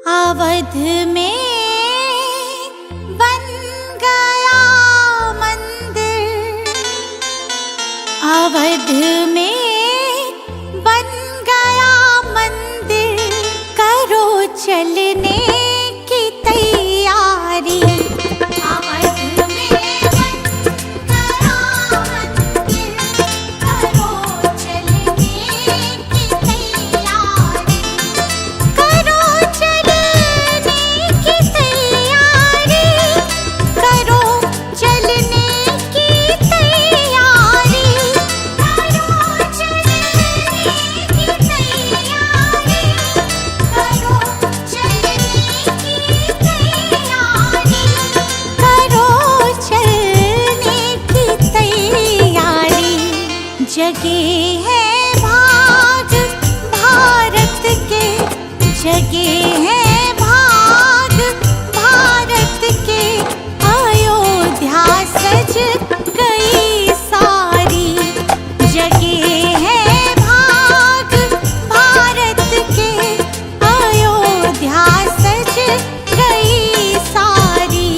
अवध में बन गया मंदिर, अवध में बन गया मंदिर, करो चलने की तैयारी। अवध में बन गया मंदिर, करो चलने की तैयारी, करो चलने की तैयारी, करो चलने की तैयारी, करो चलने की तैयारी, करो चलने की तैयारी, करो चलने की तैयारी। जगे है भाग भारत के, जगे है भाग भारत के, अयोध्या सज गई सारी। जगे है भाग भारत के, अयोध्या सज गई सारी।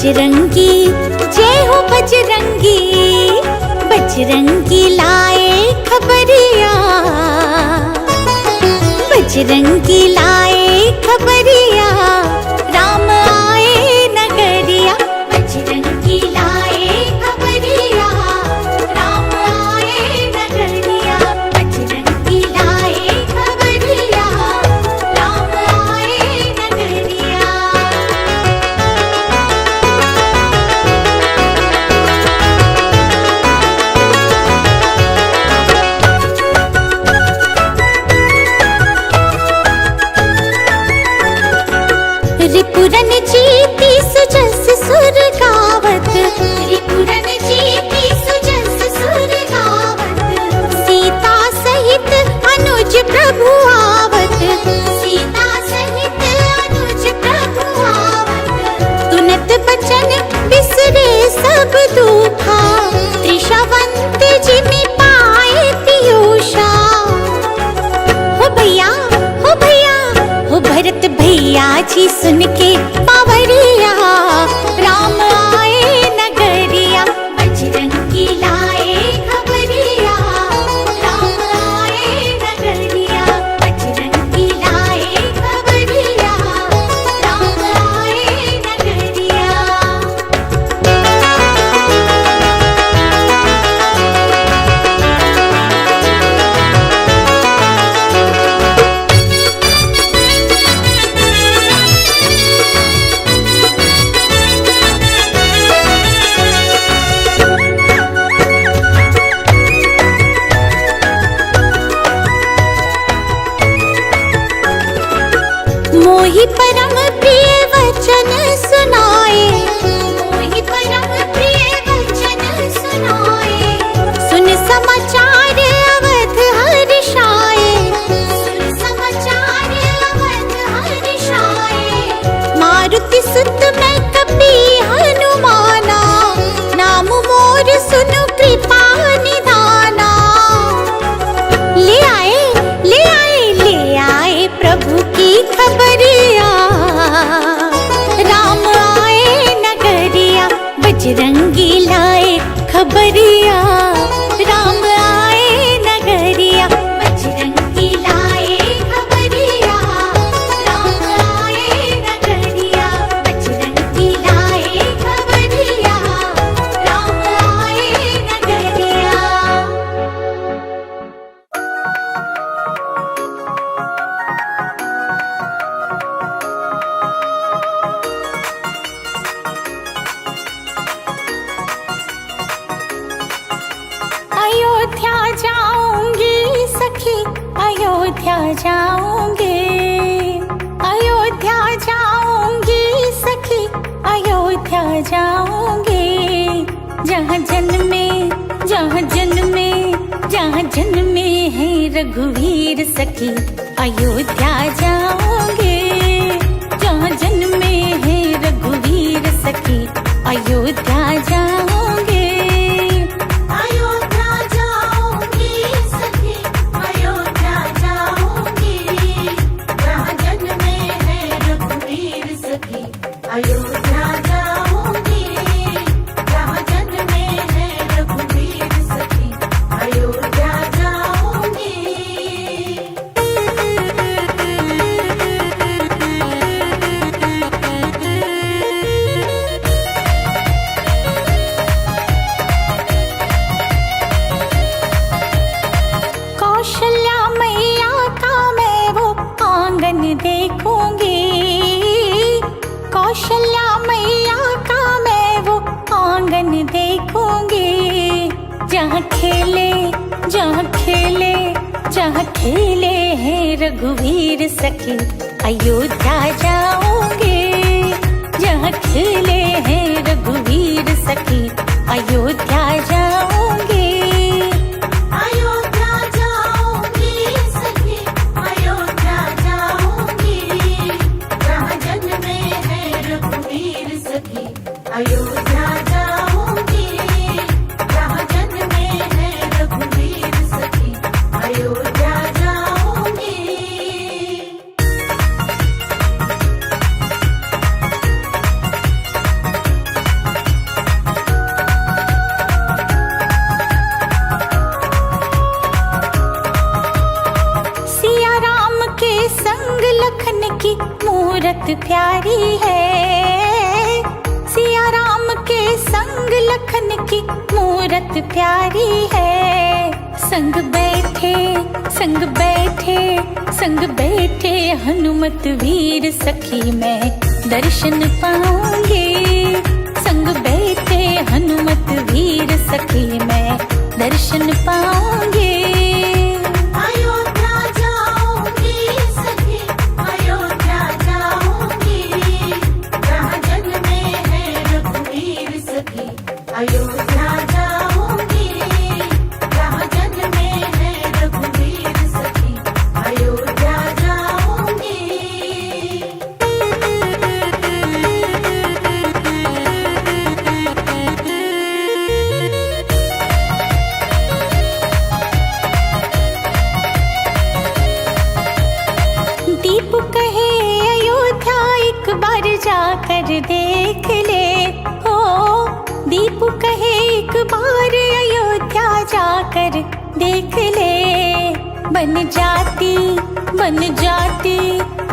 बजरंगी जय हो बजरंगी, बजरंगी लाए खबरिया, बजरंगी लाए खबरिया, राम आए नगरिया। बजरंगी लाए खबरिया, राम आए नगरिया। बजरंगी लाए खबरिया, राम आए नगरिया। रिपुरन जीती सुजस सुर गावत, रिपुरन जीती सुजस सुर गावत, सीता सहित अनुज प्रभु आवत, सीता सहित अनुज प्रभु आवत। तुनत बचन बिसरे सब दुखा, त्रिशवंत जिमि पाए पीयूषा। हो भैया हो भैया हो भरत भैया जी सुन के पावरिया, राम आए नगरिया। बजरंगी लाए खबरिया, राम आए नगरिया। बजरंगी लाए खबरिया, राम आए नगरिया। मोहि परम प्रिय वचन सुनाए, मोहि परम प्रिय वचन सुनाए। सुन समाचार अवध हर्षाए, सुन समाचार अवध हर्षाए। मारुति सुत मैं कपी हनुमाना, नाम मोर सुनु कृपा निधाना। ले आए ले आए ले आए प्रभु की खबरिया, राम आए नगरिया। बजरंगी लाए खबरिया, राम आए नगरिया। बजरंगी लाए खबरिया, राम आए नगरिया। बजरंगी लाए खबरिया, राम आए नगरिया। अयोध्या जाऊंगी सखी, अयोध्या जाऊंगी, अयोध्या जाऊंगी सखी, अयोध्या जाऊंगी। जहाँ जन्मे जहाँ जन्मे जहाँ जन्मे है रघुवीर सखी, अयोध्या जाऊंगी। जहाँ जन्मे है रघुवीर सखी, अयोध्या जाऊंगी। अयोध्या जाऊंगी सखी, अयोध्या जाऊंगी। जहाँ जन्मे है रघुवीर सखी, अयोध्या जाऊंगी। जहाँ जन्मे है रघुवीर सखी, अयोध्या जाऊंगी। कौशल्या मैया का मैं वो आंगन देखूंगी, कौशल्या मैया का मैं वो आंगन देखूंगी। जहाँ खेले जहाँ खेले जहाँ खेले हैं रघुवीर सखी, अयोध्या जाऊंगी। जहाँ खेले हैं रघुवीर सखी, अयोध्या जाऊंगी। अयोध्या जाऊंगी सखी, अयोध्या जाऊंगी। जहाँ जन्मे है रघुवीर सखी, अयोध्या जाऊंगी। जहाँ जन्मे है रघुवीर सखी, अयोध्या जाऊंगी। है। सिया राम के संग लखन की मूरत प्यारी है। संग बैठे संग बैठे संग बैठे हनुमत वीर सखी मैं दर्शन पाऊंगी। संग बैठे हनुमत वीर सखी मैं दर्शन पाऊंगी। अयोध्या जाऊंगी सखी, अयोध्या जाऊंगी, जहाँ जन्मे हैं रघुवीर सखी। अयोध्या जाऊंगी, जहाँ जन्मे हैं रघुवीर सखी। अयोध्या जाऊंगी। दीप कहे अयोध्या एक बार जाकर देख ले। हो दीप कहे एक बार अयोध्या जाकर देख ले। बन जाती बन जाती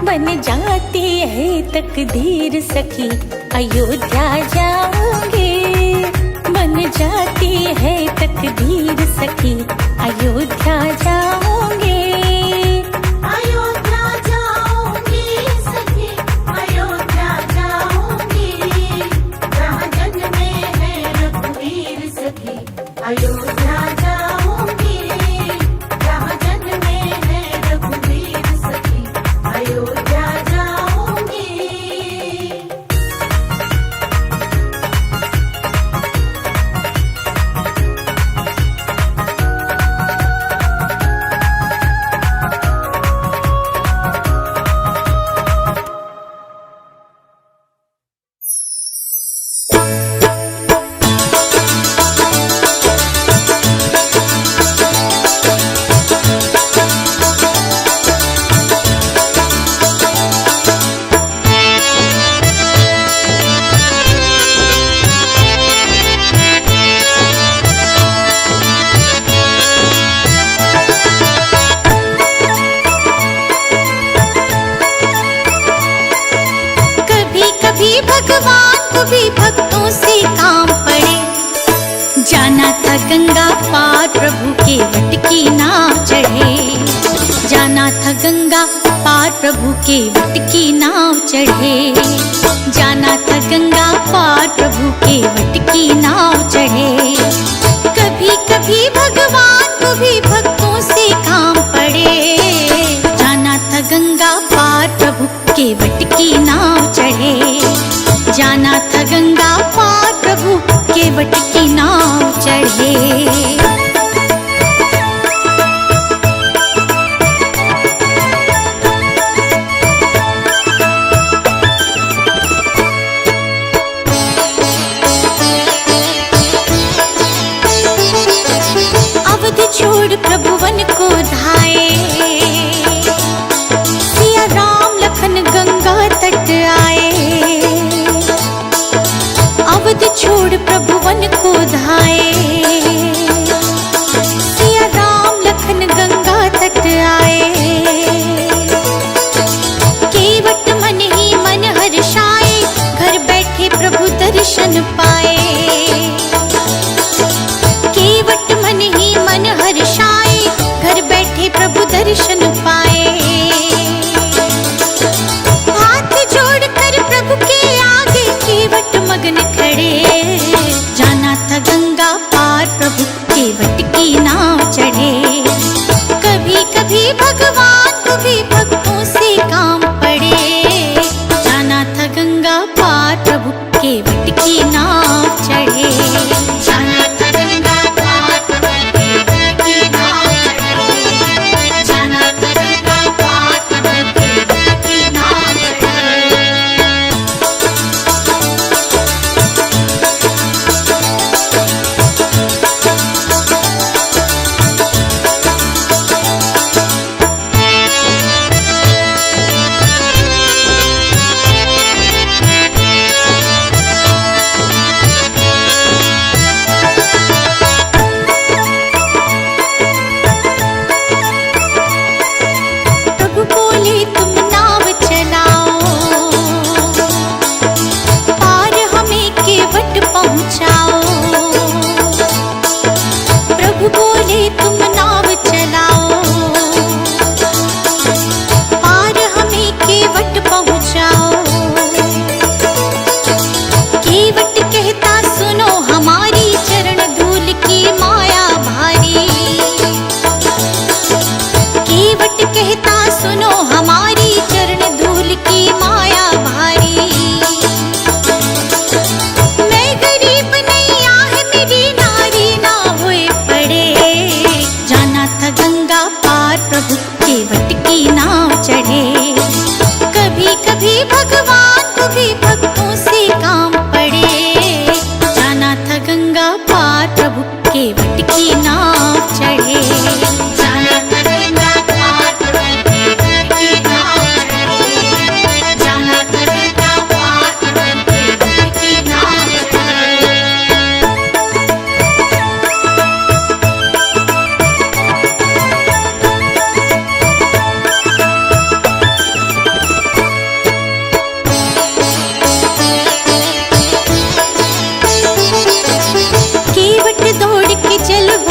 बन जाती है तकदीर सखी अयोध्या जाऊंगी। बन जाती है तकदीर सखी अयोध्या जाऊंगी। अयोध्या जाऊंगी सखी, अयोध्या जाऊंगी, जहाँ जन्मे हैं रघुवीर सखी। अयोध्या जाऊंगी, जहाँ जन्मे हैं रघुवीर सखी। अयोध्या जाऊंगी। कभी भगवान को भी भक्तों से काम पड़े। जाना था गंगा पार प्रभु के वट की नाव चढ़े। जाना था गंगा पार प्रभु के वट की नाव चढ़े। जाना था गंगा पार प्रभु के वट की नाव चढ़े। कभी कभी भगवान को भी भक्तों से काम पड़े। जाना था गंगा पार प्रभु के वट की नाव चढ़े। जाना था गंगा पार प्रभु के वट की नाव चढ़े। अवध छोड़ प्रभु वन को धाए। सिया राम लखन गंगा तट आए। अवध छोड़ प्रभु वन को धाए। सिया राम लखन गंगा तट आए। केवट मन ही मन हर्षाए, घर बैठे प्रभु दर्शन पाए। केवट मन ही मन हर्षाए, घर बैठे प्रभु दर्शन पाए। हाथ जोड़कर प्रभु के आगे केवट मगन खड़े। जाना था गंगा पार प्रभु केवट की नाव चढ़े। कभी कभी भगवान को भी भक्तों से काम पड़े। जाना था गंगा पार प्रभु केवट की नाव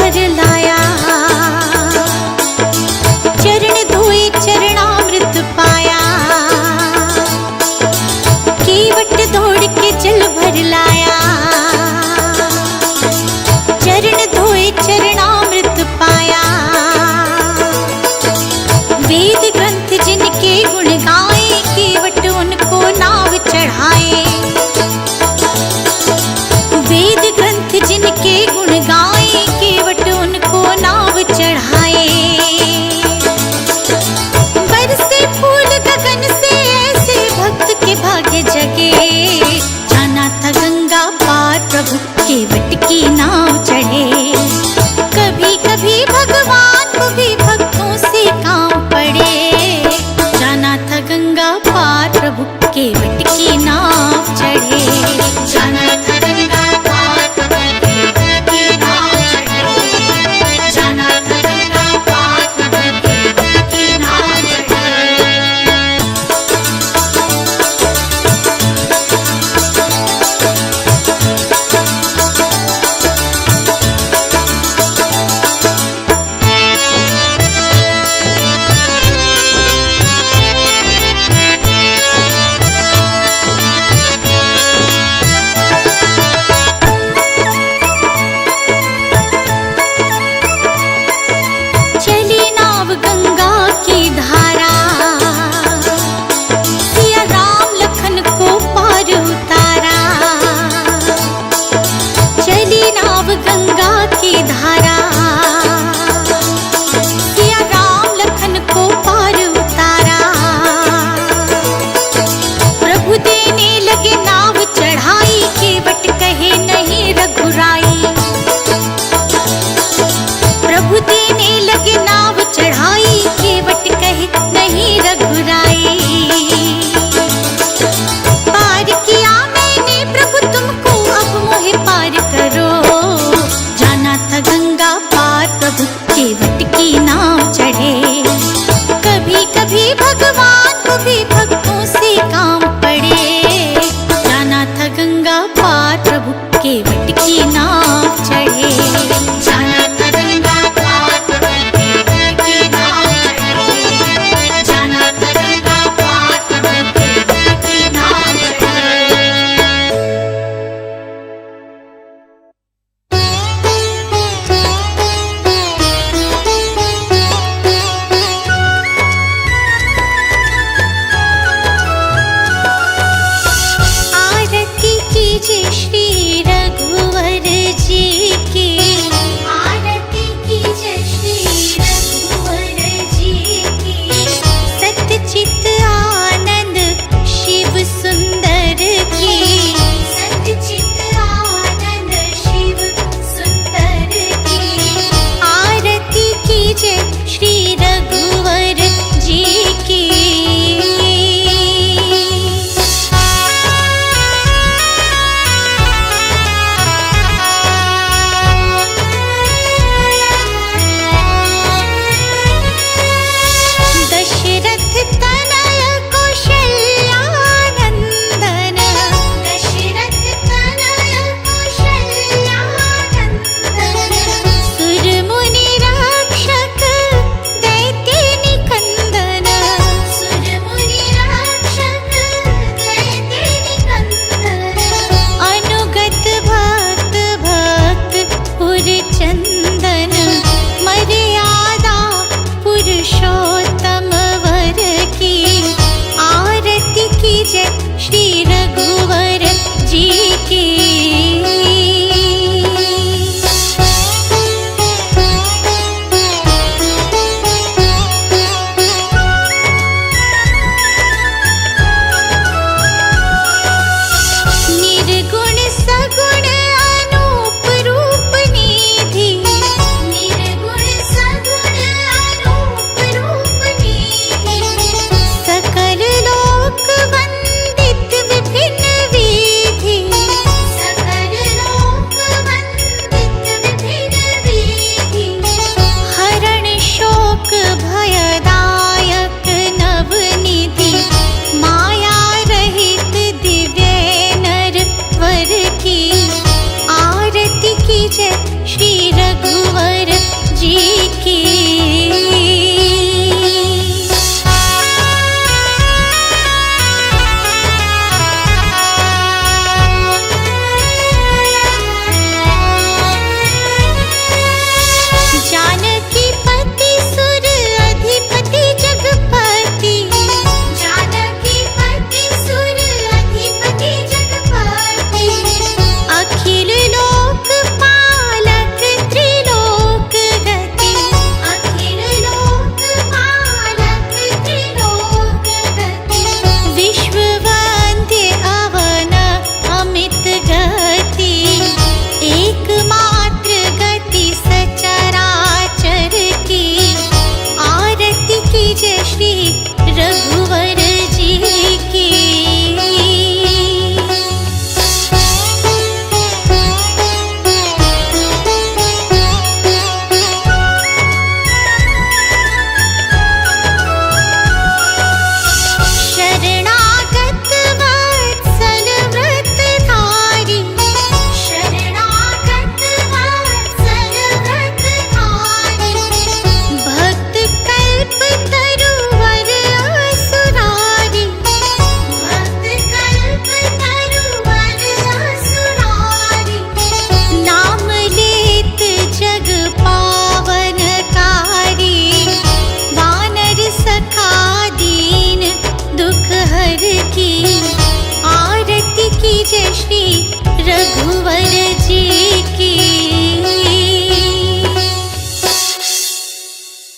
भर लाया, चरण धोए चरणामृत पाया, केवट दौड़ के जल भर लाया, चरण धोए चरणामृत पाया। वेद ग्रंथ जिनके गुण गाए, केवट उनको नाव चढ़ाए। वेद ग्रंथ जिनके गुण गाए, केवट उनको नाव चढ़ाए। बरसे फूल गगन से ऐसे भक्त के भाग्य जगे, जाना था गंगा पार प्रभु केवट की नाव चढ़े। कभी कभी भगवान को भी भक्तों से काम पड़े, जाना था गंगा पार प्रभु केवट की नाव चढ़े। जाना था गंगा पार प्रभु केवट की नाव चढ़े, जाना था गंगा पार प्रभु केवट की नाव चढ़े। चली नाव गंगा की धारा, सिया राम लखन को पार उतारा। चली नाव गंगा की धारा, सिया राम लखन को पार उतारा। प्रभु देने लगे नाव चढ़ाई, केवट कहे नहीं रघुराई। प्रभु देने लगे नाव चढ़ाई, केवट कहे नहीं रघुराई। पार किया मैंने प्रभु तुमको, अब मोहे पार करो। जाना था गंगा पार प्रभु केवट की नाव चढ़े। कभी कभी भगवान को भी भक्तों से काम पड़े, जाना था गंगा पार प्रभु केवट की नाव रघुवर